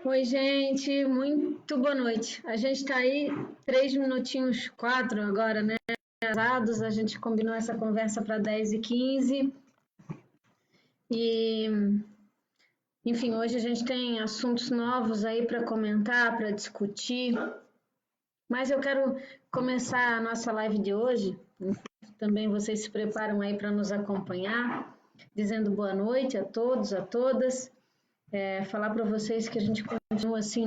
Oi, gente, muito boa noite. A gente está aí 3 minutinhos, 4 agora, né? Atrasados, a gente combinou essa conversa para 10h15 e, enfim, hoje a gente tem assuntos novos aí para comentar, para discutir, mas eu quero começar a nossa live de hoje, também vocês se preparam aí para nos acompanhar, dizendo boa noite a todos, a todas. Falar para vocês que a gente continua assim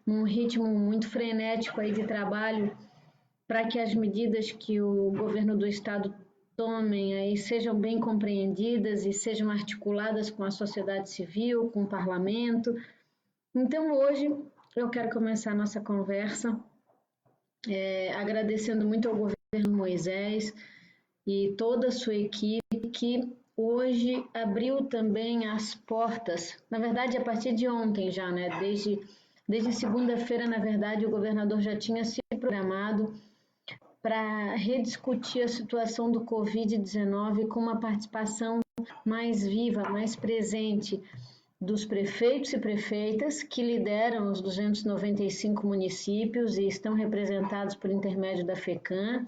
num ritmo muito frenético aí de trabalho para que as medidas que o governo do estado tomem aí sejam bem compreendidas e sejam articuladas com a sociedade civil, com o parlamento. Então hoje eu quero começar a nossa conversa agradecendo muito ao governo Moisés e toda a sua equipe que hoje abriu também as portas, na verdade a partir de ontem já, né? Desde segunda-feira, na verdade, o governador já tinha se programado para rediscutir a situação do Covid-19 com uma participação mais viva, mais presente dos prefeitos e prefeitas que lideram os 295 municípios e estão representados por intermédio da FECAM,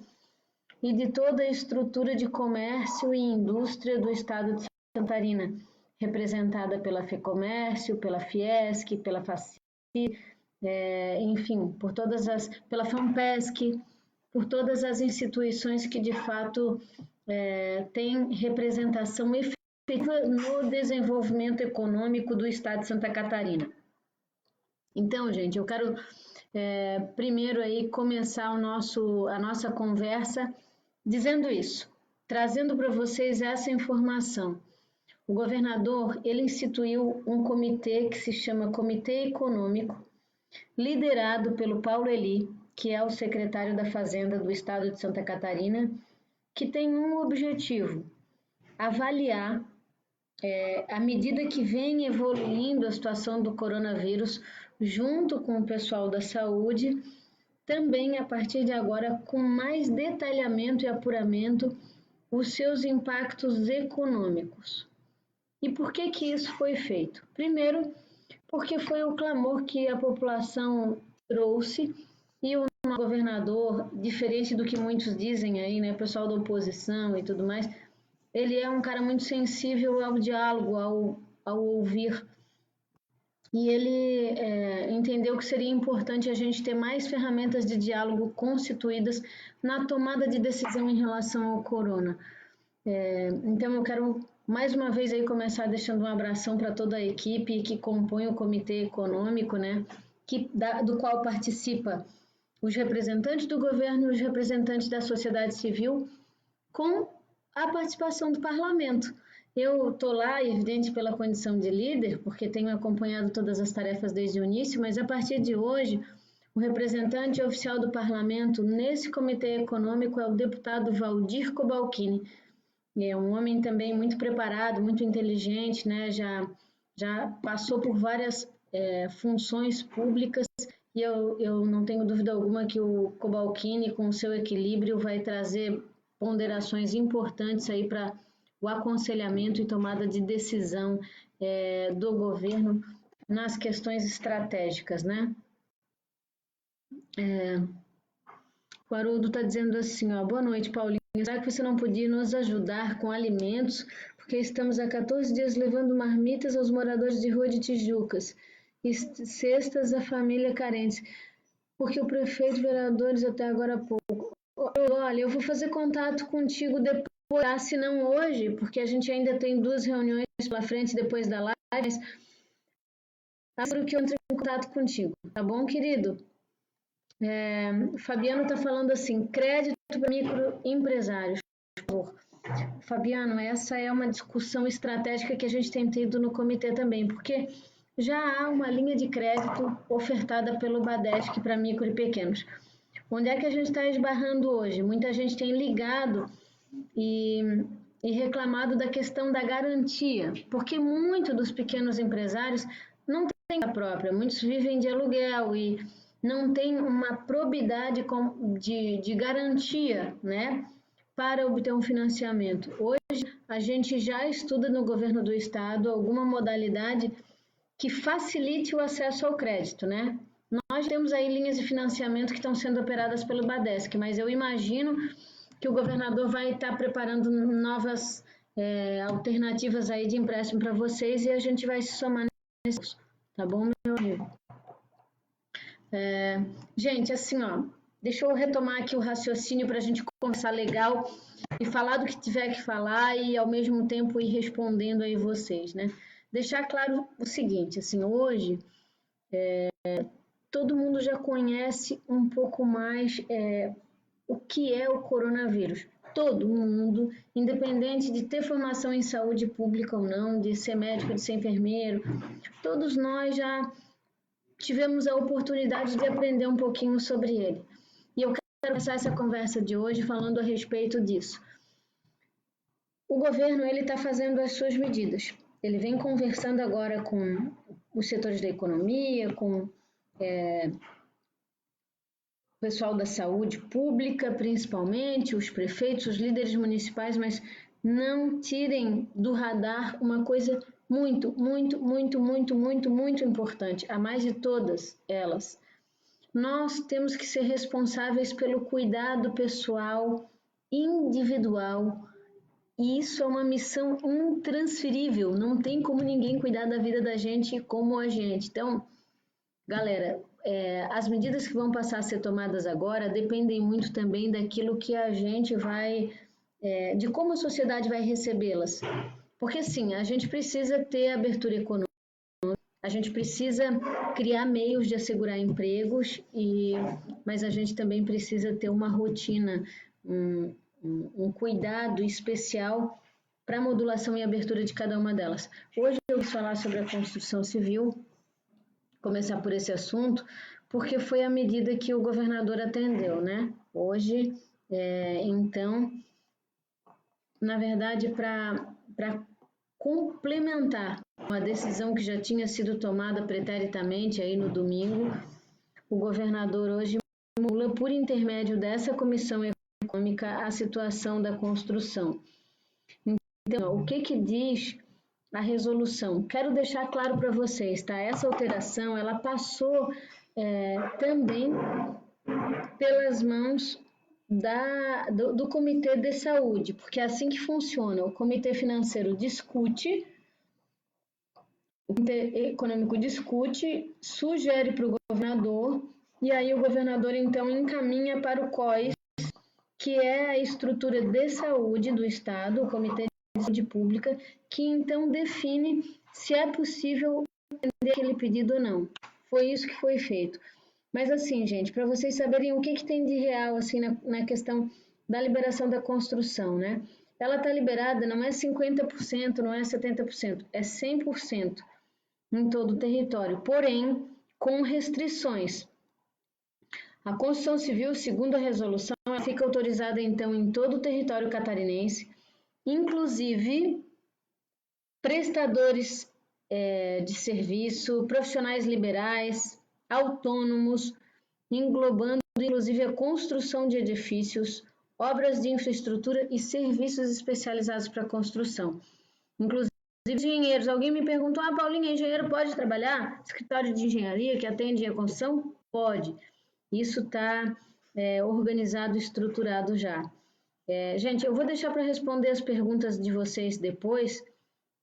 e de toda a estrutura de comércio e indústria do estado de Santa Catarina, representada pela FEComércio, pela Fiesc, pela Faci, enfim, pela FAMPESC, por todas as instituições que de fato têm representação efetiva no desenvolvimento econômico do estado de Santa Catarina. Então, gente, eu quero primeiro aí começar a nossa conversa dizendo isso, trazendo para vocês essa informação. O governador, ele instituiu um comitê que se chama Comitê Econômico, liderado pelo Paulo Eli, que é o secretário da Fazenda do estado de Santa Catarina, que tem um objetivo: avaliar, à medida que vem evoluindo a situação do coronavírus, junto com o pessoal da saúde, também a partir de agora com mais detalhamento e apuramento, os seus impactos econômicos. E por que isso foi feito? Primeiro, porque foi o clamor que a população trouxe e o governador, diferente do que muitos dizem aí, né, pessoal da oposição e tudo mais, ele é um cara muito sensível ao diálogo, ao ouvir. E ele entendeu que seria importante a gente ter mais ferramentas de diálogo constituídas na tomada de decisão em relação ao corona. Então eu quero mais uma vez aí começar deixando um abração para toda a equipe que compõe o Comitê Econômico, né, do qual participa os representantes do governo e os representantes da sociedade civil, com a participação do parlamento. Eu estou lá, evidente, pela condição de líder, porque tenho acompanhado todas as tarefas desde o início, mas a partir de hoje, o representante oficial do parlamento nesse comitê econômico é o deputado Valdir Cobalcini. É um homem também muito preparado, muito inteligente, né? Já passou por várias funções públicas e eu não tenho dúvida alguma que o Cobalcini, com o seu equilíbrio, vai trazer ponderações importantes aí para o aconselhamento e tomada de decisão do governo nas questões estratégicas, né? O Haroldo está dizendo assim, ó, boa noite, Paulinho. Será que você não podia nos ajudar com alimentos? Porque estamos há 14 dias levando marmitas aos moradores de rua de Tijucas e cestas à família carentes. Porque o prefeito e vereadores até agora há pouco. Olha, eu vou fazer contato contigo depois, se não hoje, porque a gente ainda tem 2 reuniões pela frente depois da live, mas acho que eu entro em contato contigo, tá bom, querido? Fabiano está falando assim, crédito para microempresários, por favor. Fabiano, essa é uma discussão estratégica que a gente tem tido no comitê também, porque já há uma linha de crédito ofertada pelo Badesc para micro e pequenos. Onde é que a gente está esbarrando hoje? Muita gente tem ligado e reclamado da questão da garantia, porque muitos dos pequenos empresários não têm a própria, muitos vivem de aluguel e não tem uma probidade de garantia, né, para obter um financiamento. Hoje, a gente já estuda no governo do estado alguma modalidade que facilite o acesso ao crédito, né? Nós temos aí linhas de financiamento que estão sendo operadas pelo Badesc, mas eu imagino que o governador vai estar preparando novas alternativas aí de empréstimo para vocês e a gente vai se somar nesse, tá bom, meu amigo? Gente, assim, ó, deixa eu retomar aqui o raciocínio para a gente conversar legal e falar do que tiver que falar e ao mesmo tempo ir respondendo aí vocês, né? Deixar claro o seguinte, assim, hoje todo mundo já conhece um pouco mais o que é o coronavírus. Todo mundo, independente de ter formação em saúde pública ou não, de ser médico, de ser enfermeiro, todos nós já tivemos a oportunidade de aprender um pouquinho sobre ele. E eu quero começar essa conversa de hoje falando a respeito disso. O governo está fazendo as suas medidas. Ele vem conversando agora com os setores da economia, com o pessoal da saúde pública, principalmente, os prefeitos, os líderes municipais, mas não tirem do radar uma coisa muito importante, a mais de todas elas. Nós temos que ser responsáveis pelo cuidado pessoal, individual, e isso é uma missão intransferível, não tem como ninguém cuidar da vida da gente como a gente. Então, galera, as medidas que vão passar a ser tomadas agora dependem muito também daquilo que a gente vai, de como a sociedade vai recebê-las. Porque sim, a gente precisa ter abertura econômica, a gente precisa criar meios de assegurar empregos, mas a gente também precisa ter uma rotina, um cuidado especial para a modulação e abertura de cada uma delas. Hoje eu vou falar sobre a construção civil, começar por esse assunto, porque foi a medida que o governador atendeu, né? Hoje, então, na verdade, para complementar uma decisão que já tinha sido tomada preteritamente aí no domingo, o governador hoje formula por intermédio dessa comissão econômica a situação da construção. Então, o que diz a resolução? Quero deixar claro para vocês, tá? Essa alteração, ela passou também pelas mãos do Comitê de Saúde, porque é assim que funciona. O Comitê Financeiro discute, o Comitê Econômico discute, sugere para o governador, e aí o governador, então, encaminha para o COIS, que é a estrutura de saúde do Estado, o Comitê de Saúde Pública, que então define se é possível atender aquele pedido ou não. Foi isso que foi feito. Mas assim, gente, para vocês saberem o que tem de real assim na questão da liberação da construção, né? Ela está liberada, não é 50%, não é 70%, é 100% em todo o território, porém com restrições. A construção civil, segundo a resolução, ela fica autorizada então em todo o território catarinense, inclusive prestadores de serviço, profissionais liberais, autônomos, englobando inclusive a construção de edifícios, obras de infraestrutura e serviços especializados para construção. Inclusive engenheiros. Alguém me perguntou, Paulinha, engenheiro pode trabalhar? Escritório de engenharia que atende a construção? Pode. Isso está organizado e estruturado já. Gente, eu vou deixar para responder as perguntas de vocês depois,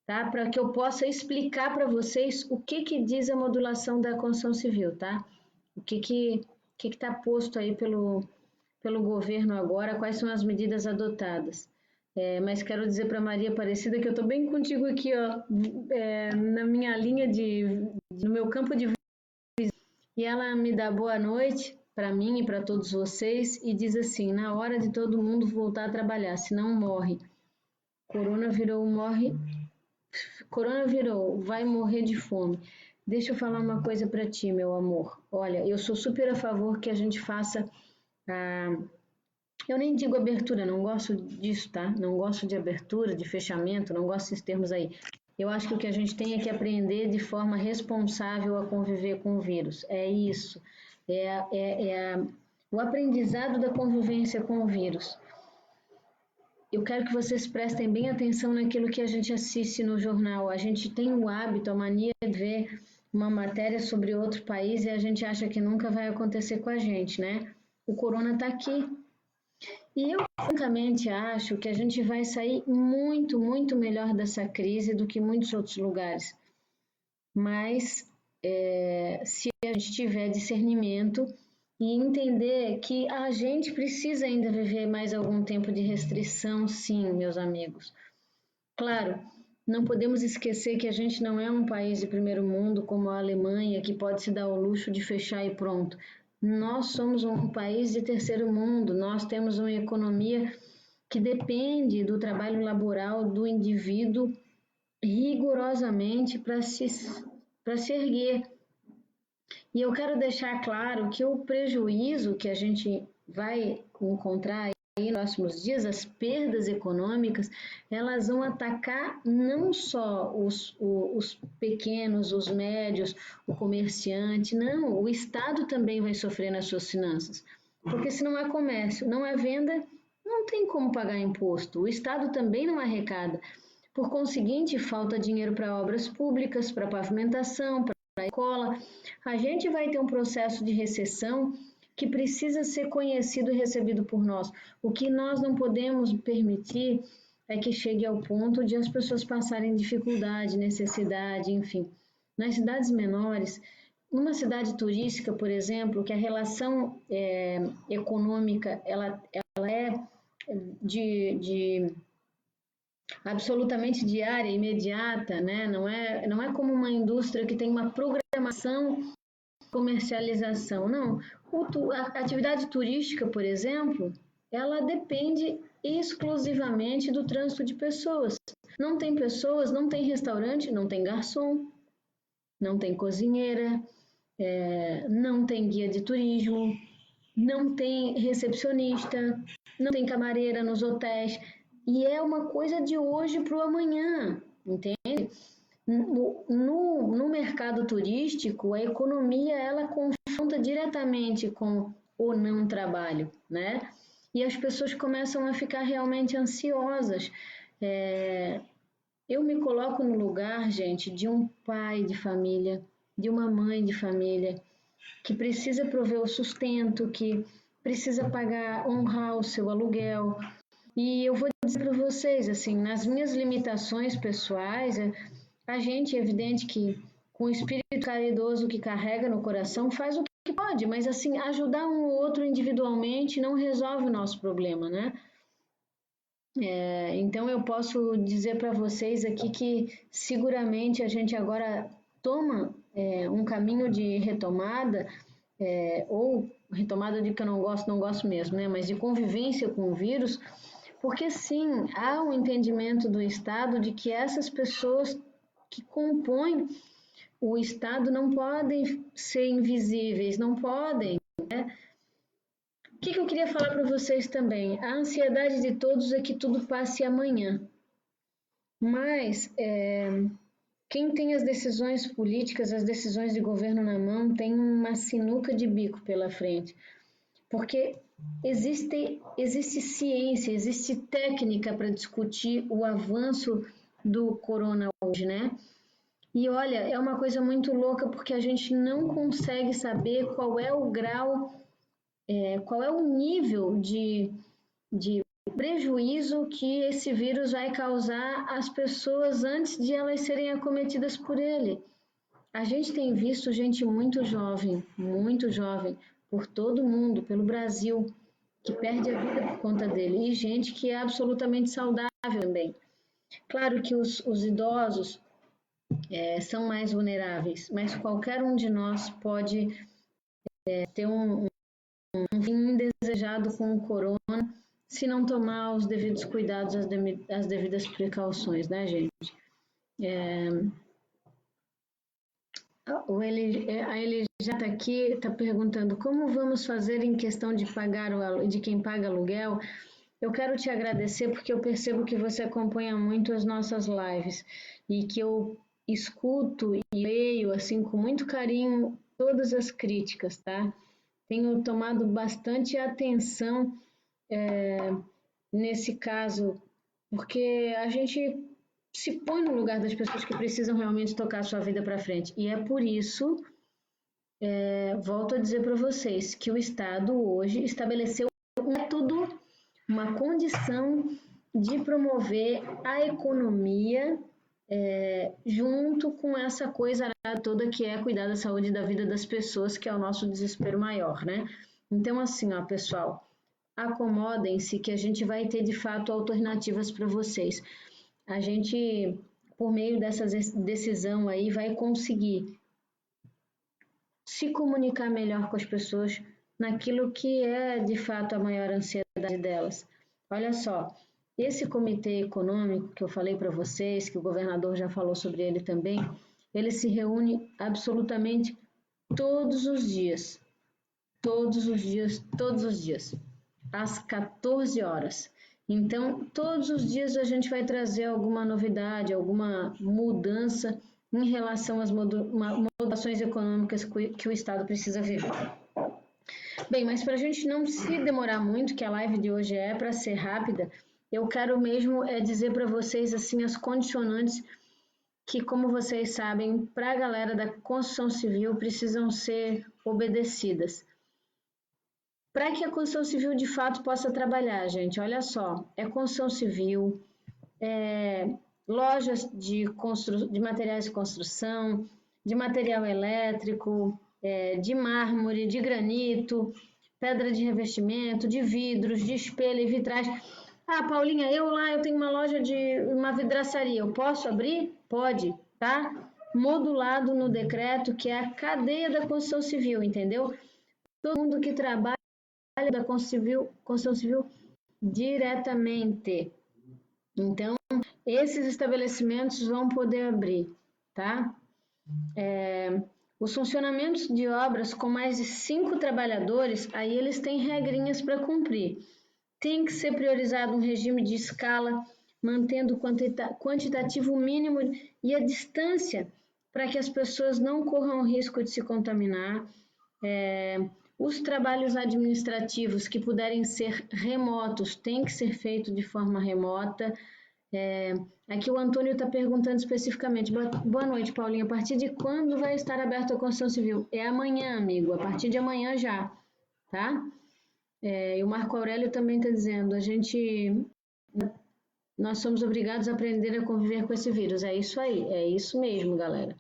tá? Para que eu possa explicar para vocês o que diz a modulação da construção civil, tá? O que está posto aí pelo governo agora, quais são as medidas adotadas. Mas quero dizer para Maria Aparecida que eu estou bem contigo aqui, ó, na minha linha no meu campo de visita. E ela me dá boa noite para mim e para todos vocês e diz assim, na hora de todo mundo voltar a trabalhar, senão morre. Corona virou, vai morrer de fome. Deixa eu falar uma coisa para ti, meu amor. Olha, eu sou super a favor que a gente faça eu nem digo abertura, não gosto disso, tá? Não gosto de abertura, de fechamento, não gosto desses termos aí. Eu acho que o que a gente tem é que aprender de forma responsável a conviver com o vírus. É isso. O aprendizado da convivência com o vírus. eu quero que vocês prestem bem atenção naquilo que a gente assiste no jornal. A gente tem o hábito, a mania de ver uma matéria sobre outro país e a gente acha que nunca vai acontecer com a gente, né? O corona está aqui. E eu, francamente, acho que a gente vai sair muito, muito melhor dessa crise do que muitos outros lugares. Mas, se a gente tiver discernimento e entender que a gente precisa ainda viver mais algum tempo de restrição, sim, meus amigos. Claro, não podemos esquecer que a gente não é um país de primeiro mundo como a Alemanha, que pode se dar o luxo de fechar e pronto. Nós somos um país de terceiro mundo, nós temos uma economia que depende do trabalho laboral do indivíduo rigorosamente para se erguer. E eu quero deixar claro que o prejuízo que a gente vai encontrar aí nos próximos dias, as perdas econômicas, elas vão atacar não só os pequenos, os médios, o comerciante, não, o Estado também vai sofrer nas suas finanças. Porque se não há comércio, não há venda, não tem como pagar imposto. O Estado também não arrecada. Por conseguinte, falta dinheiro para obras públicas, para pavimentação, para escola. A gente vai ter um processo de recessão que precisa ser conhecido e recebido por nós. O que nós não podemos permitir é que chegue ao ponto de as pessoas passarem dificuldade, necessidade, enfim. Nas cidades menores, numa cidade turística, por exemplo, que a relação econômica ela é de absolutamente diária, imediata, né? Não é como uma indústria que tem uma programação, comercialização, não. A atividade turística, por exemplo, ela depende exclusivamente do trânsito de pessoas. Não tem pessoas, não tem restaurante, não tem garçom, não tem cozinheira, não tem guia de turismo, não tem recepcionista, não tem camareira nos hotéis. E é uma coisa de hoje para o amanhã, entende? No mercado turístico, a economia ela confronta diretamente com o não trabalho, né? E as pessoas começam a ficar realmente ansiosas. Eu me coloco no lugar, gente, de um pai de família, de uma mãe de família, que precisa prover o sustento, que precisa pagar, honrar o seu aluguel. E eu vou dizer para vocês, assim, nas minhas limitações pessoais, a gente, é evidente que com o espírito caridoso que carrega no coração, faz o que pode, mas assim, ajudar um ou outro individualmente não resolve o nosso problema, né? Então eu posso dizer para vocês aqui que seguramente a gente agora toma um caminho de retomada, ou retomada de que eu não gosto mesmo, né? Mas de convivência com o vírus, porque sim, há um entendimento do Estado de que essas pessoas que compõem o Estado não podem ser invisíveis, não podem, né? O que eu queria falar para vocês também? A ansiedade de todos é que tudo passe amanhã. Mas quem tem as decisões políticas, as decisões de governo na mão, tem uma sinuca de bico pela frente. Porque existe ciência, existe técnica para discutir o avanço do corona hoje, né? E olha, é uma coisa muito louca porque a gente não consegue saber qual é o grau, qual é o nível de prejuízo que esse vírus vai causar às pessoas antes de elas serem acometidas por ele. A gente tem visto gente muito jovem, por todo mundo, pelo Brasil, que perde a vida por conta dele, e gente que é absolutamente saudável também. Claro que os idosos são mais vulneráveis, mas qualquer um de nós pode ter um fim indesejado com o corona se não tomar os devidos cuidados, as devidas precauções, né, gente? A Elijá está aqui, está perguntando como vamos fazer em questão de de quem paga aluguel. Eu quero te agradecer porque eu percebo que você acompanha muito as nossas lives e que eu escuto e leio assim com muito carinho todas as críticas, tá? Tenho tomado bastante atenção nesse caso, porque a gente se põe no lugar das pessoas que precisam realmente tocar a sua vida para frente. E é por isso, volto a dizer para vocês, que o Estado hoje estabeleceu um método, uma condição de promover a economia junto com essa coisa toda que é cuidar da saúde e da vida das pessoas, que é o nosso desespero maior, né? Então, assim, ó, pessoal, acomodem-se que a gente vai ter de fato alternativas para vocês. A gente, por meio dessa decisão aí, vai conseguir se comunicar melhor com as pessoas naquilo que é de fato a maior ansiedade delas. Olha só, esse comitê econômico que eu falei para vocês, que o governador já falou sobre ele também, ele se reúne absolutamente todos os dias, às 14 horas. Então, todos os dias a gente vai trazer alguma novidade, alguma mudança em relação às modulações econômicas que o Estado precisa viver. Bem, mas para a gente não se demorar muito, que a live de hoje é para ser rápida, eu quero mesmo dizer para vocês assim as condicionantes que, como vocês sabem, para a galera da construção civil precisam ser obedecidas. Para que a construção civil de fato possa trabalhar, gente, olha só, construção civil, lojas de materiais de construção, de material elétrico, de mármore, de granito, pedra de revestimento, de vidros, de espelho e vitrais. Ah, Paulinha, eu tenho uma loja de uma vidraçaria, eu posso abrir? Pode, tá? Modulado no decreto, que é a cadeia da construção civil, entendeu? Todo mundo que trabalha da construção civil diretamente. Então, esses estabelecimentos vão poder abrir, tá? Os funcionamentos de obras com mais de 5 trabalhadores, aí eles têm regrinhas para cumprir. Tem que ser priorizado um regime de escala, mantendo o quantitativo mínimo e a distância para que as pessoas não corram o risco de se contaminar. Os trabalhos administrativos que puderem ser remotos têm que ser feitos de forma remota. Aqui o Antônio está perguntando especificamente. Boa noite, Paulinha. A partir de quando vai estar aberta a construção civil? É amanhã, amigo. A partir de amanhã já, tá? E o Marco Aurélio também está dizendo, nós somos obrigados a aprender a conviver com esse vírus. É isso aí, é isso mesmo, galera.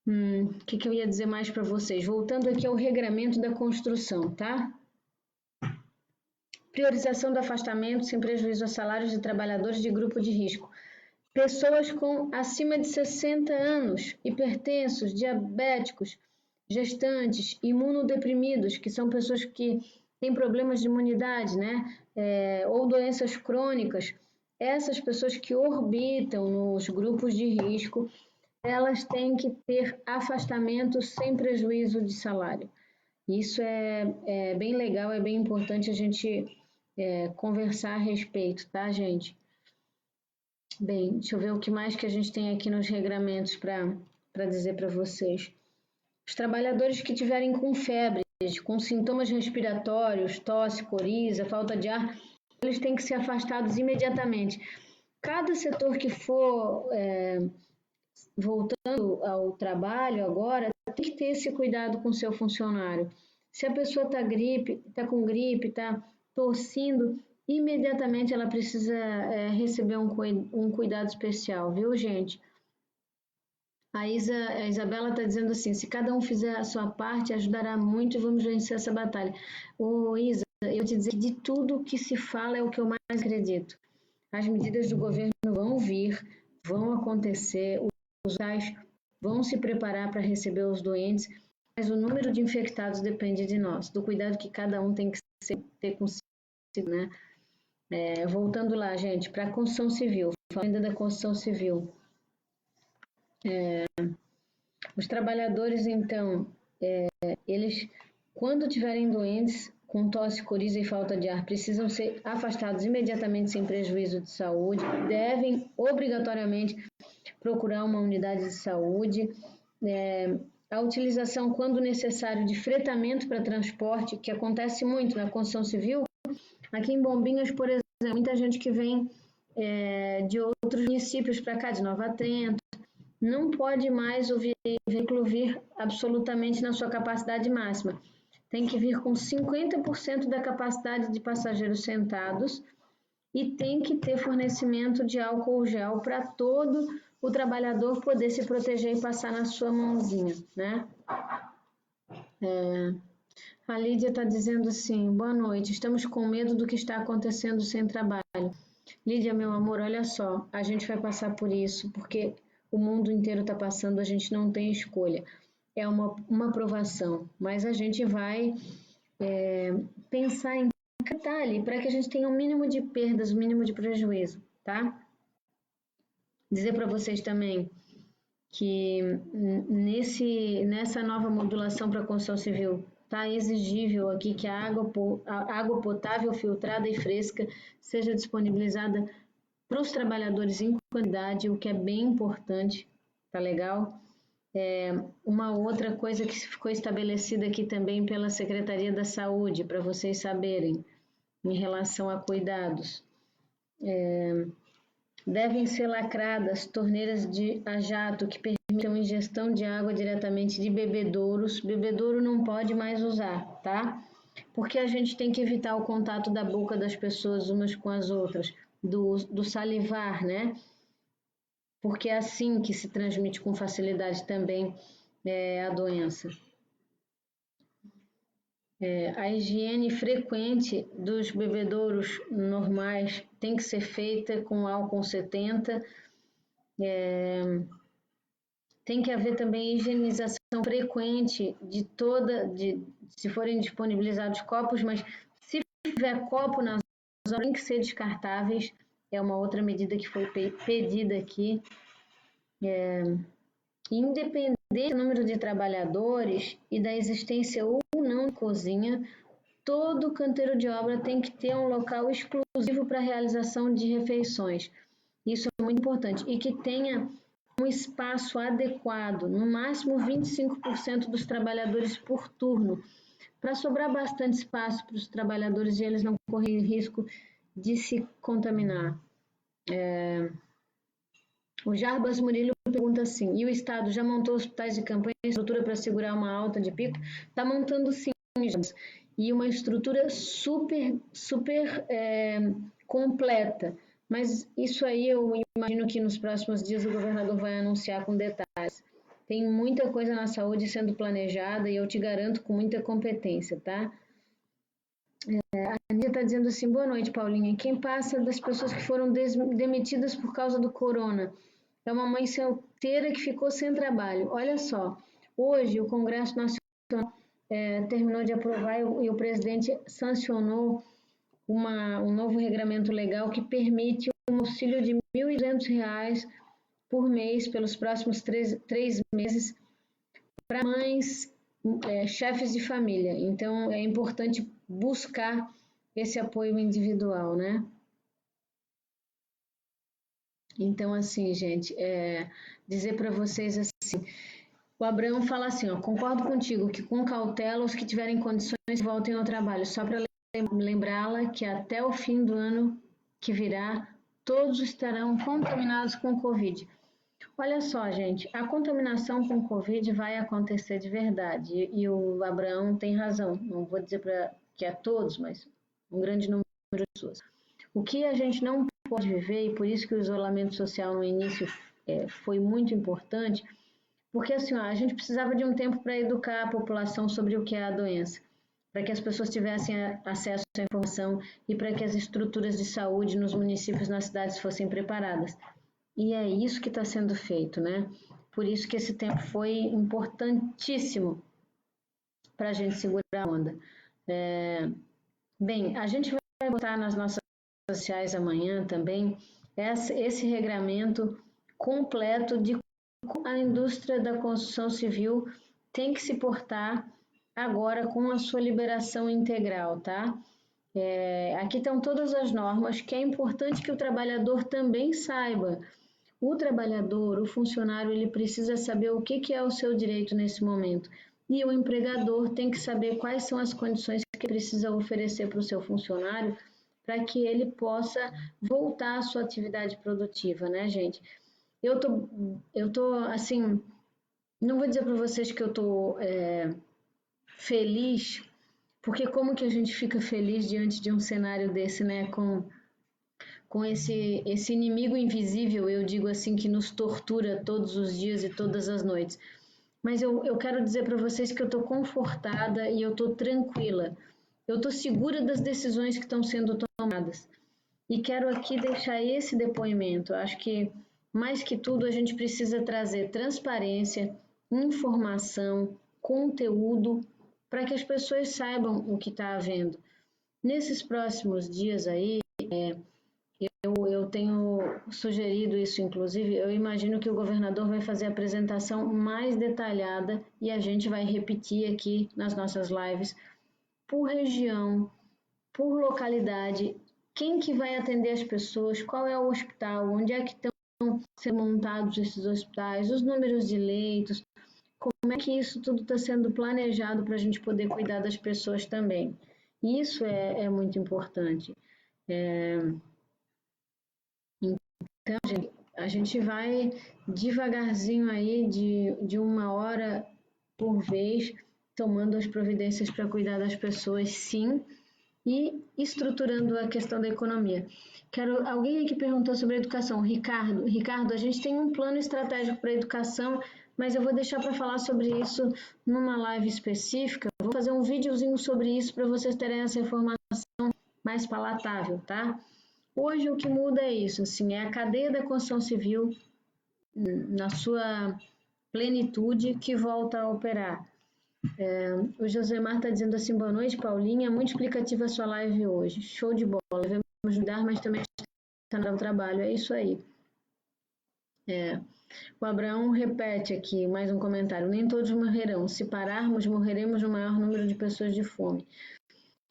O que eu ia dizer mais para vocês? Voltando aqui ao regramento da construção, tá? Priorização do afastamento sem prejuízo aos salários de trabalhadores de grupo de risco. Pessoas com acima de 60 anos, hipertensos, diabéticos, gestantes, imunodeprimidos, que são pessoas que têm problemas de imunidade, né? Ou doenças crônicas. Essas pessoas que orbitam nos grupos de risco, elas têm que ter afastamento sem prejuízo de salário. Isso é bem legal, é bem importante a gente conversar a respeito, tá, gente? Bem, deixa eu ver o que mais que a gente tem aqui nos regramentos para dizer para vocês. Os trabalhadores que tiverem com febre, com sintomas respiratórios, tosse, coriza, falta de ar, eles têm que ser afastados imediatamente. Cada setor que for voltando ao trabalho agora, tem que ter esse cuidado com o seu funcionário. Se a pessoa está com gripe, está tossindo, imediatamente ela precisa receber um cuidado especial, viu, gente? A Isabela está dizendo assim, se cada um fizer a sua parte, ajudará muito e vamos vencer essa batalha. Isa, eu te dizer que de tudo que se fala é o que eu mais acredito. As medidas do governo vão vir, vão acontecer, os hospitais vão se preparar para receber os doentes, mas o número de infectados depende de nós, do cuidado que cada um tem que ter consigo, né? Voltando lá, gente, para a construção civil, falando da construção civil. Os trabalhadores, então, eles, quando tiverem doentes, com tosse, coriza e falta de ar, precisam ser afastados imediatamente sem prejuízo de saúde, devem obrigatoriamente procurar uma unidade de saúde. A utilização, quando necessário, de fretamento para transporte, que acontece muito na construção civil, Aqui em Bombinhas, por exemplo, muita gente que vem de outros municípios para cá, de Nova Trento, não pode mais o veículo vir absolutamente na sua capacidade máxima. Tem que vir com 50% da capacidade de passageiros sentados e tem que ter fornecimento de álcool gel para todo o trabalhador poder se proteger e passar na sua mãozinha, né? A Lídia está dizendo assim, boa noite, estamos com medo do que está acontecendo sem trabalho. Lídia, meu amor, olha só, a gente vai passar por isso, porque o mundo inteiro está passando, a gente não tem escolha. É uma provação, mas a gente vai pensar em detalhe para que a gente tenha o mínimo de perdas, o mínimo de prejuízo, tá? Dizer para vocês também que nessa nova modulação para a construção civil está exigível aqui que a água potável, filtrada e fresca seja disponibilizada para os trabalhadores em quantidade, o que é bem importante, tá legal? Uma outra coisa que ficou estabelecida aqui também pela Secretaria da Saúde, para vocês saberem, em relação a cuidados. Devem ser lacradas torneiras a jato que permitam ingestão de água diretamente de bebedouros. Bebedouro não pode mais usar, tá? Porque a gente tem que evitar o contato da boca das pessoas umas com as outras, do salivar, né? Porque é assim que se transmite com facilidade também a doença. A higiene frequente dos bebedouros normais tem que ser feita com álcool 70. Tem que haver também higienização frequente se forem disponibilizados copos, mas se tiver copo nas zonas, tem que ser descartáveis. É uma outra medida que foi pedida aqui. Independente do número de trabalhadores e da existência ou não de cozinha, todo canteiro de obra tem que ter um local exclusivo para a realização de refeições. Isso é muito importante. E que tenha um espaço adequado, no máximo 25% dos trabalhadores por turno, para sobrar bastante espaço para os trabalhadores e eles não correrem risco de se contaminar. O Jarbas Murilo pergunta assim, e o Estado já montou hospitais de campanha e estrutura para segurar uma alta de pico? Está montando sim, Jarbas, e uma estrutura super completa. Mas isso aí eu imagino que nos próximos dias o governador vai anunciar com detalhes. Tem muita coisa na saúde sendo planejada e eu te garanto com muita competência, tá? A Ania está dizendo assim, boa noite, Paulinha. Quem passa das pessoas que foram demitidas por causa do corona? É uma mãe solteira que ficou sem trabalho. Olha só, hoje o Congresso Nacional terminou de aprovar e o presidente sancionou um novo regramento legal que permite um auxílio de R$ 1.200 por mês pelos próximos 3 meses para mães, chefes de família. Então, é importante buscar esse apoio individual, né? Então, assim, gente, dizer para vocês assim, o Abraão fala assim, ó, concordo contigo que com cautela os que tiverem condições voltem ao trabalho, só para lembrá-la que até o fim do ano que virá, todos estarão contaminados com Covid. Olha só, gente, a contaminação com Covid vai acontecer de verdade, e o Abraão tem razão, não vou dizer que é todos, mas um grande número de pessoas. O que a gente não pode viver, e por isso que o isolamento social no início foi muito importante, porque assim, ó, a gente precisava de um tempo para educar a população sobre o que é a doença, para que as pessoas tivessem acesso à informação e para que as estruturas de saúde nos municípios, nas cidades fossem preparadas. E é isso que está sendo feito, né? Por isso que esse tempo foi importantíssimo para a gente segurar a onda. Bem, a gente vai botar nas nossas redes sociais amanhã também esse regramento completo de como a indústria da construção civil tem que se portar agora com a sua liberação integral, tá? Aqui estão todas as normas, que é importante que o trabalhador também saiba. O trabalhador, o funcionário, ele precisa saber o que é o seu direito nesse momento. E o empregador tem que saber quais são as condições que precisa oferecer para o seu funcionário para que ele possa voltar à sua atividade produtiva, né, gente? Eu tô assim, não vou dizer para vocês que eu tô feliz, porque como que a gente fica feliz diante de um cenário desse, né, com esse inimigo invisível, eu digo assim, que nos tortura todos os dias e todas as noites. Mas eu quero dizer para vocês que eu estou confortada e eu estou tranquila. Eu estou segura das decisões que estão sendo tomadas. E quero aqui deixar esse depoimento. Acho que, mais que tudo, a gente precisa trazer transparência, informação, conteúdo, para que as pessoas saibam o que está havendo. Nesses próximos dias aí, eu tenho sugerido isso, inclusive, eu imagino que o governador vai fazer a apresentação mais detalhada e a gente vai repetir aqui nas nossas lives, por região, por localidade, quem que vai atender as pessoas, qual é o hospital, onde é que estão sendo montados esses hospitais, os números de leitos, como é que isso tudo está sendo planejado para a gente poder cuidar das pessoas também. Isso é muito importante. Então, gente, a gente vai devagarzinho aí, de 1 hora por vez, tomando as providências para cuidar das pessoas, sim, e estruturando a questão da economia. Alguém aqui perguntou sobre a educação. Ricardo, a gente tem um plano estratégico para a educação, mas eu vou deixar para falar sobre isso numa live específica. Vou fazer um videozinho sobre isso para vocês terem essa informação mais palatável, tá? Hoje o que muda é isso, assim, é a cadeia da construção civil na sua plenitude que volta a operar. O Josemar está dizendo assim, boa noite, Paulinha, muito explicativa a sua live hoje, show de bola, devemos ajudar, mas também está no trabalho, é isso aí. O Abraão repete aqui, mais um comentário, nem todos morrerão, se pararmos, morreremos no maior número de pessoas de fome.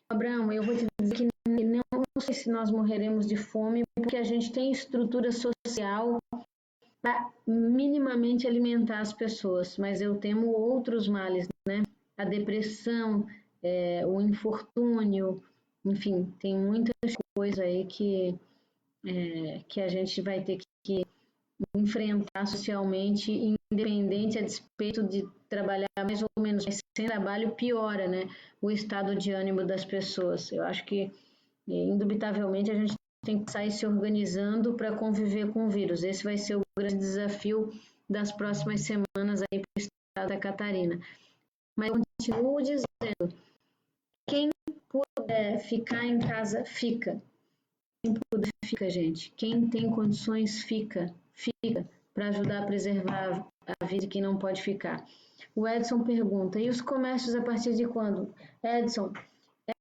Abraão, eu vou te dizer que não sei se nós morreremos de fome, porque a gente tem estrutura social para minimamente alimentar as pessoas, mas eu temo outros males, né? A depressão, o infortúnio, enfim, tem muitas coisas aí que a gente vai ter que enfrentar socialmente, independente a despeito de trabalhar mais ou menos, mas sem trabalho piora, né, o estado de ânimo das pessoas. Eu acho que, indubitavelmente, a gente tem que sair se organizando para conviver com o vírus. Esse vai ser o grande desafio das próximas semanas aí para o estado da Catarina. Mas eu continuo dizendo, quem puder ficar em casa, fica. Quem puder, fica, gente. Quem tem condições, fica para ajudar a preservar a vida de quem não pode ficar. O Edson pergunta, e os comércios a partir de quando? Edson,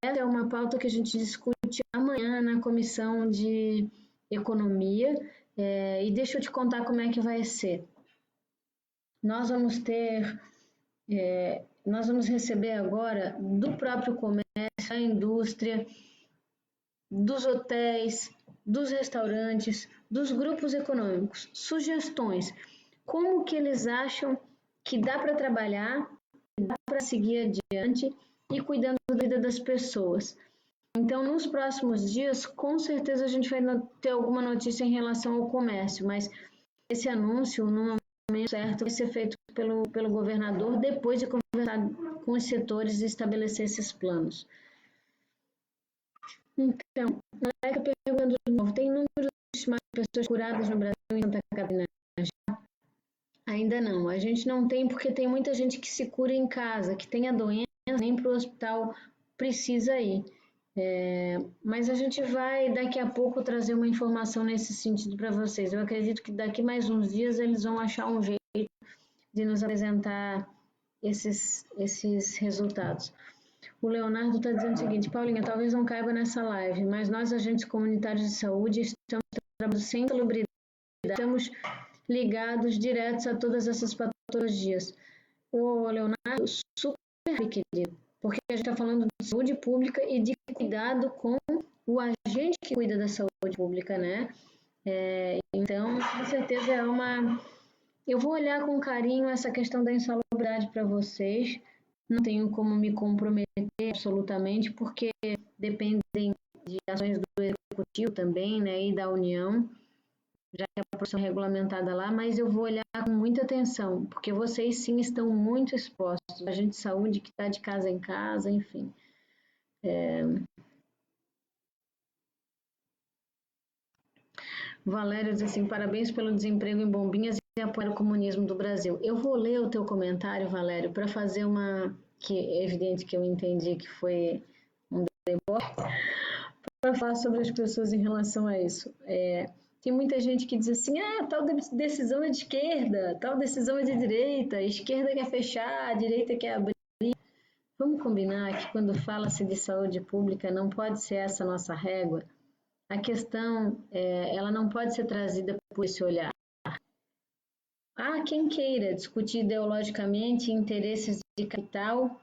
essa é uma pauta que a gente discute amanhã na Comissão de Economia, e deixa eu te contar como é que vai ser. Nós vamos receber agora do próprio comércio, da indústria, dos hotéis, dos restaurantes, dos grupos econômicos, sugestões, como que eles acham que dá para trabalhar, que dá para seguir adiante e cuidando da vida das pessoas. Então, nos próximos dias, com certeza a gente vai ter alguma notícia em relação ao comércio, mas esse anúncio, no momento certo, vai ser feito pelo governador depois de conversar com os setores e estabelecer esses planos. Então, perguntando de novo, tem números estimados de pessoas curadas no Brasil e em Santa Catarina? Ainda não. A gente não tem porque tem muita gente que se cura em casa, que tem a doença, nem para o hospital precisa ir. Mas a gente vai daqui a pouco trazer uma informação nesse sentido para vocês. Eu acredito que daqui mais uns dias eles vão achar um jeito de nos apresentar esses resultados. O Leonardo está dizendo o seguinte, Paulinha, talvez não caiba nessa live, mas nós, agentes comunitários de saúde, estamos trabalhando sem salubridade, estamos ligados diretos a todas essas patologias. O Leonardo, super querido, porque a gente está falando de saúde pública e de cuidado com o agente que cuida da saúde pública, né? Então, com certeza eu vou olhar com carinho essa questão da insalubridade para vocês. Não tenho como me comprometer absolutamente, porque dependem de ações do Executivo também, né, e da União, já que a profissão é regulamentada lá, mas eu vou olhar com muita atenção, porque vocês sim estão muito expostos, a gente de saúde que está de casa em casa, enfim. Valério diz assim, parabéns pelo desemprego em Bombinhas e apoio ao comunismo do Brasil. Eu vou ler o teu comentário, Valério, para fazer uma, que é evidente que eu entendi que foi um deboche, para falar sobre as pessoas em relação a isso. Tem muita gente que diz assim, tal decisão é de esquerda, tal decisão é de direita, a esquerda quer fechar, a direita quer abrir. Vamos combinar que quando fala-se de saúde pública não pode ser essa a nossa régua? A questão, ela não pode ser trazida por esse olhar. Há quem queira discutir ideologicamente interesses de capital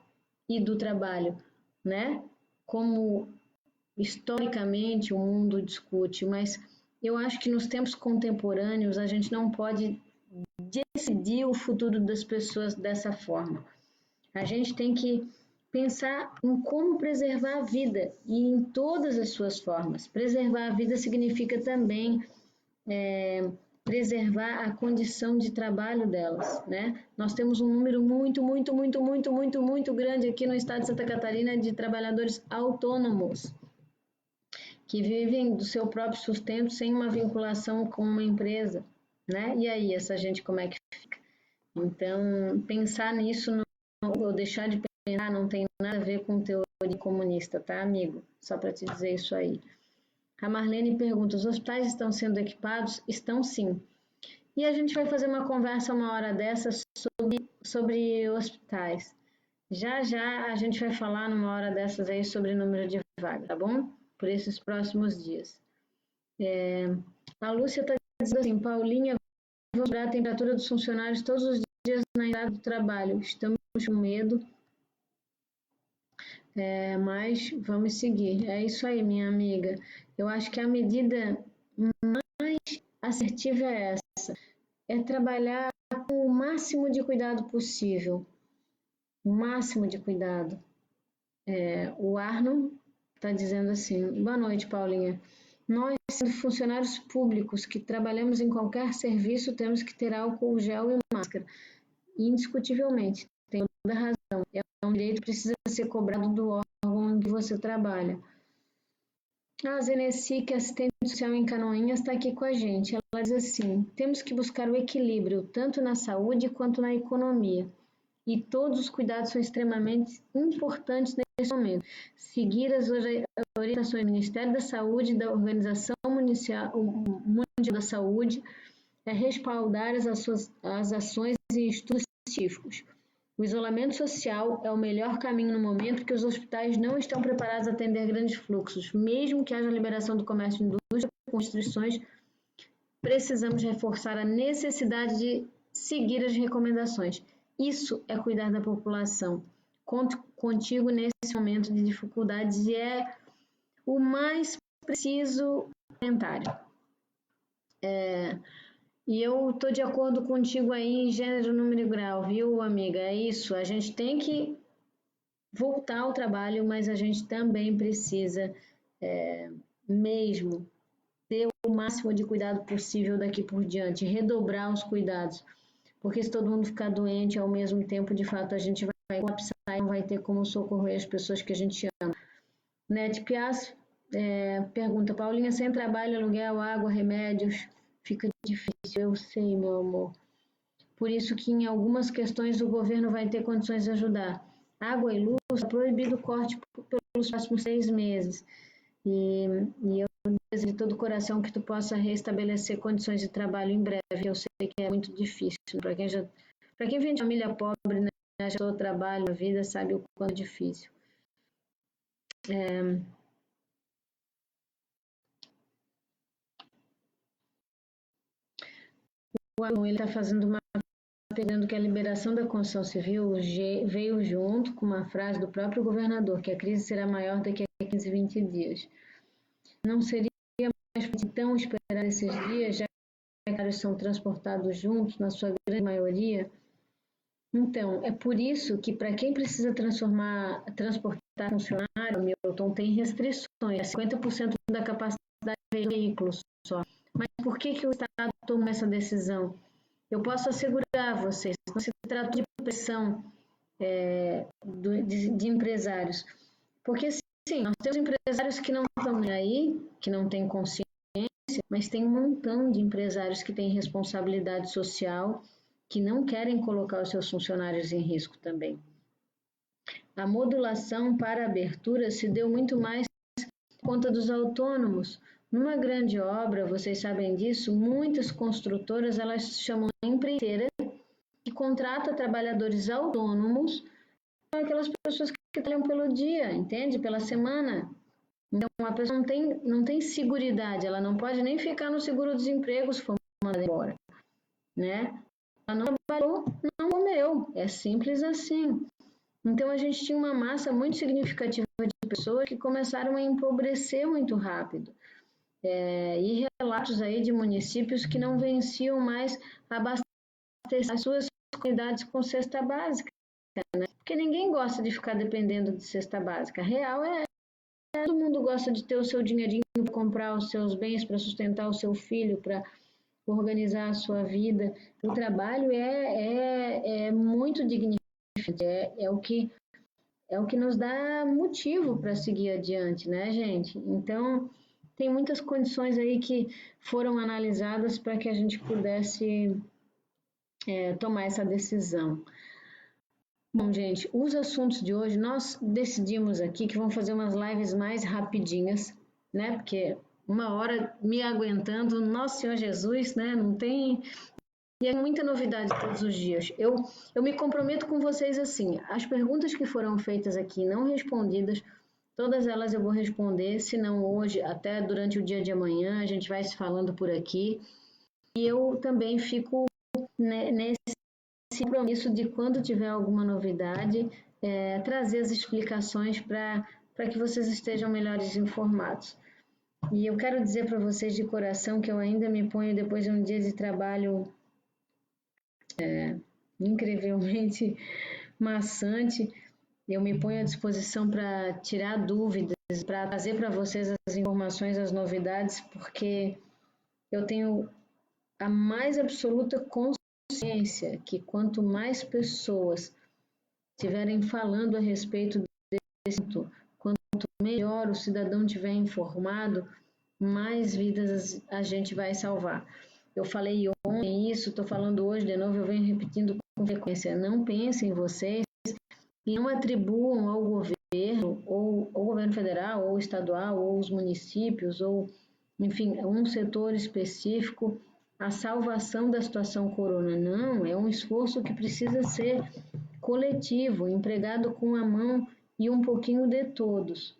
e do trabalho, né? Como historicamente o mundo discute, mas eu acho que nos tempos contemporâneos a gente não pode decidir o futuro das pessoas dessa forma. A gente tem que pensar em como preservar a vida e em todas as suas formas. Preservar a vida significa também preservar a condição de trabalho delas, né? Nós temos um número muito grande aqui no estado de Santa Catarina de trabalhadores autônomos que vivem do seu próprio sustento sem uma vinculação com uma empresa, né? E aí, essa gente como é que fica? Então, pensar nisso ou deixar de pensar não tem nada a ver com teoria comunista, tá, amigo? Só para te dizer isso aí. A Marlene pergunta, os hospitais estão sendo equipados? Estão sim. E a gente vai fazer uma conversa uma hora dessas sobre hospitais. Já a gente vai falar numa hora dessas aí sobre o número de vagas, tá bom? Por esses próximos dias. A Lúcia está dizendo assim, Paulinha, vamos cobrar a temperatura dos funcionários todos os dias na entrada do trabalho. Estamos com medo, mas vamos seguir. É isso aí, minha amiga. Eu acho que a medida mais assertiva é essa. É trabalhar com o máximo de cuidado possível. O máximo de cuidado. O Arnon está dizendo assim, boa noite, Paulinha. Nós, sendo funcionários públicos que trabalhamos em qualquer serviço, temos que ter álcool gel e máscara. Indiscutivelmente, tem toda a razão. É um direito que precisa ser cobrado do órgão onde você trabalha. A Zeneci, que é assistente social em Canoinhas, está aqui com a gente. Ela diz assim, temos que buscar o equilíbrio, tanto na saúde quanto na economia. E todos os cuidados são extremamente importantes nesse momento. Seguir as orientações do Ministério da Saúde, da Organização Mundial da Saúde, respaldar as ações e estudos científicos. O isolamento social é o melhor caminho no momento porque os hospitais não estão preparados a atender grandes fluxos. Mesmo que haja liberação do comércio e indústria com restrições, precisamos reforçar a necessidade de seguir as recomendações. Isso é cuidar da população. Conto contigo nesse momento de dificuldades e é o mais preciso comentário. E eu estou de acordo contigo aí em gênero, número e grau, viu, amiga? É isso, a gente tem que voltar ao trabalho, mas a gente também precisa mesmo ter o máximo de cuidado possível daqui por diante, redobrar os cuidados. Porque se todo mundo ficar doente ao mesmo tempo, de fato, a gente vai colapsar e não vai ter como socorrer as pessoas que a gente ama. Net Pias pergunta, Paulinha, sem trabalho, aluguel, água, remédios, fica difícil, eu sei, meu amor. Por isso que em algumas questões o governo vai ter condições de ajudar. Água e luz, é proibido o corte pelos próximos 6 meses. E eu desejo de todo o coração que tu possa restabelecer condições de trabalho em breve. Eu sei que é muito difícil. Para quem vem de família pobre, né, já todo trabalho, a vida, sabe o quanto é difícil. O aluno está fazendo uma pedindo que a liberação da construção civil veio junto com uma frase do próprio governador, que a crise será maior daqui a 15, 20 dias. Não seria mais então esperar esses dias, já que os são transportados juntos, na sua grande maioria? Então, é por isso que para quem precisa transportar funcionário, Milton, tem restrições, é 50% da capacidade de veículos só. Mas por que o Estado tomou essa decisão? Eu posso assegurar a vocês, não se trata de pressão de empresários. Porque, sim, nós temos empresários que não estão aí, que não têm consciência, mas tem um montão de empresários que têm responsabilidade social, que não querem colocar os seus funcionários em risco também. A modulação para a abertura se deu muito mais por conta dos autônomos. Numa grande obra, vocês sabem disso, muitas construtoras elas chamam de empreiteira, que contrata trabalhadores autônomos, são aquelas pessoas que trabalham pelo dia, entende? Pela semana. Então, a pessoa não tem seguridade, ela não pode nem ficar no seguro-desemprego se for mandada embora, né? Ela não trabalhou, não comeu, é simples assim. Então, a gente tinha uma massa muito significativa de pessoas que começaram a empobrecer muito rápido. E relatos aí de municípios que não venciam mais abastecer as suas comunidades com cesta básica, né? Porque ninguém gosta de ficar dependendo de cesta básica. A real todo mundo gosta de ter o seu dinheirinho para comprar os seus bens, para sustentar o seu filho, para organizar a sua vida. O trabalho é muito dignificante, é o que nos dá motivo para seguir adiante, né, gente? Então, tem muitas condições aí que foram analisadas para que a gente pudesse tomar essa decisão. Bom, gente, os assuntos de hoje, nós decidimos aqui que vamos fazer umas lives mais rapidinhas, né? Porque 1 hora me aguentando, nosso Senhor Jesus, né? Não tem... E é muita novidade todos os dias. Eu me comprometo com vocês assim, as perguntas que foram feitas aqui não respondidas, todas elas eu vou responder, se não hoje, até durante o dia de amanhã, a gente vai se falando por aqui. E eu também fico nesse compromisso de quando tiver alguma novidade, trazer as explicações para que vocês estejam melhores informados. E eu quero dizer para vocês de coração que eu ainda me ponho, depois de um dia de trabalho incrivelmente maçante, eu me ponho à disposição para tirar dúvidas, para trazer para vocês as informações, as novidades, porque eu tenho a mais absoluta consciência que quanto mais pessoas estiverem falando a respeito desse assunto, quanto melhor o cidadão estiver informado, mais vidas a gente vai salvar. Eu falei ontem isso, estou falando hoje de novo, eu venho repetindo com frequência. Não pensem em vocês e não atribuam ao governo, ou ao governo federal, ou estadual, ou os municípios, ou, enfim, um setor específico, a salvação da situação corona. Não, é um esforço que precisa ser coletivo, empregado com a mão e um pouquinho de todos.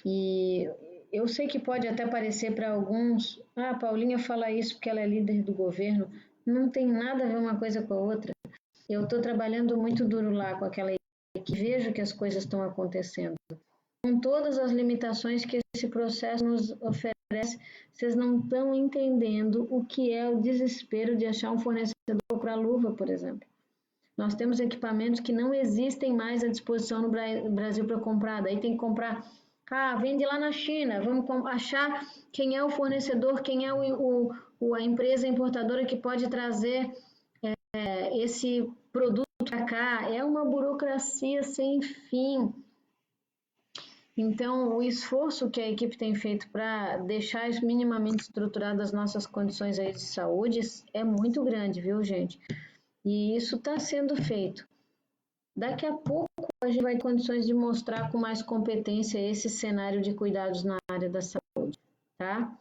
E eu sei que pode até parecer para alguns, a Paulinha fala isso porque ela é líder do governo, não tem nada a ver uma coisa com a outra. Eu estou trabalhando muito duro lá com aquela equipe, vejo que as coisas estão acontecendo. Com todas as limitações que esse processo nos oferece, vocês não estão entendendo o que é o desespero de achar um fornecedor para luva, por exemplo. Nós temos equipamentos que não existem mais à disposição no Brasil para comprar, daí tem que comprar... vende lá na China, vamos achar quem é o fornecedor, quem é a empresa importadora que pode trazer esse produto para cá. É uma burocracia sem fim. Então, o esforço que a equipe tem feito para deixar minimamente estruturadas as nossas condições aí de saúde é muito grande, viu, gente? E isso está sendo feito. Daqui a pouco a gente vai ter condições de mostrar com mais competência esse cenário de cuidados na área da saúde, tá?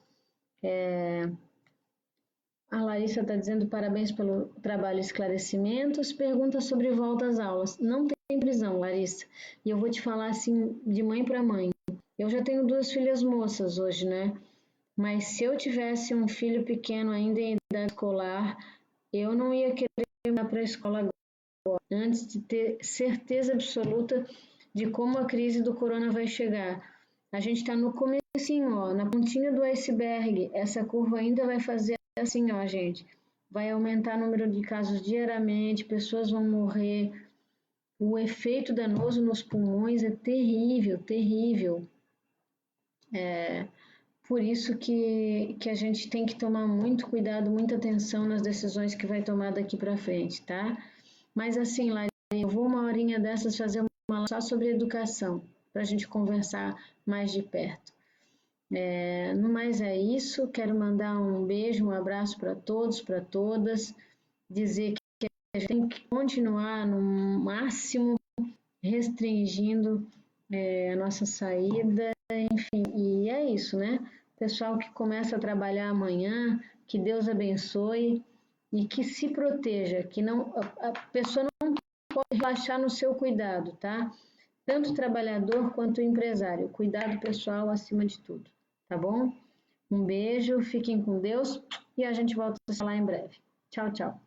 A Larissa está dizendo parabéns pelo trabalho e esclarecimentos. Pergunta sobre volta às aulas. Não tem prisão, Larissa. E eu vou te falar assim, de mãe para mãe. Eu já tenho 2 filhas moças hoje, né? Mas se eu tivesse um filho pequeno ainda em idade escolar, eu não ia querer ir para a escola agora, antes de ter certeza absoluta de como a crise do corona vai chegar. A gente está no comecinho, ó, na pontinha do iceberg. Essa curva ainda vai fazer assim, ó, gente. vai aumentar o número de casos diariamente, pessoas vão morrer. O efeito danoso nos pulmões é terrível, terrível. Por isso que a gente tem que tomar muito cuidado, muita atenção nas decisões que vai tomar daqui para frente, tá? Mas assim, Lari, eu vou uma horinha dessas fazer uma aula só sobre educação, para a gente conversar mais de perto. No mais é isso, quero mandar um beijo, um abraço para todos, para todas, dizer que a gente tem que continuar no máximo restringindo a nossa saída, enfim, e é isso, né? Pessoal que começa a trabalhar amanhã, que Deus abençoe e que se proteja, que não, a pessoa não pode relaxar no seu cuidado, tá? Tanto o trabalhador quanto o empresário. Cuidado pessoal acima de tudo, tá bom? Um beijo, fiquem com Deus e a gente volta a falar em breve. Tchau, tchau.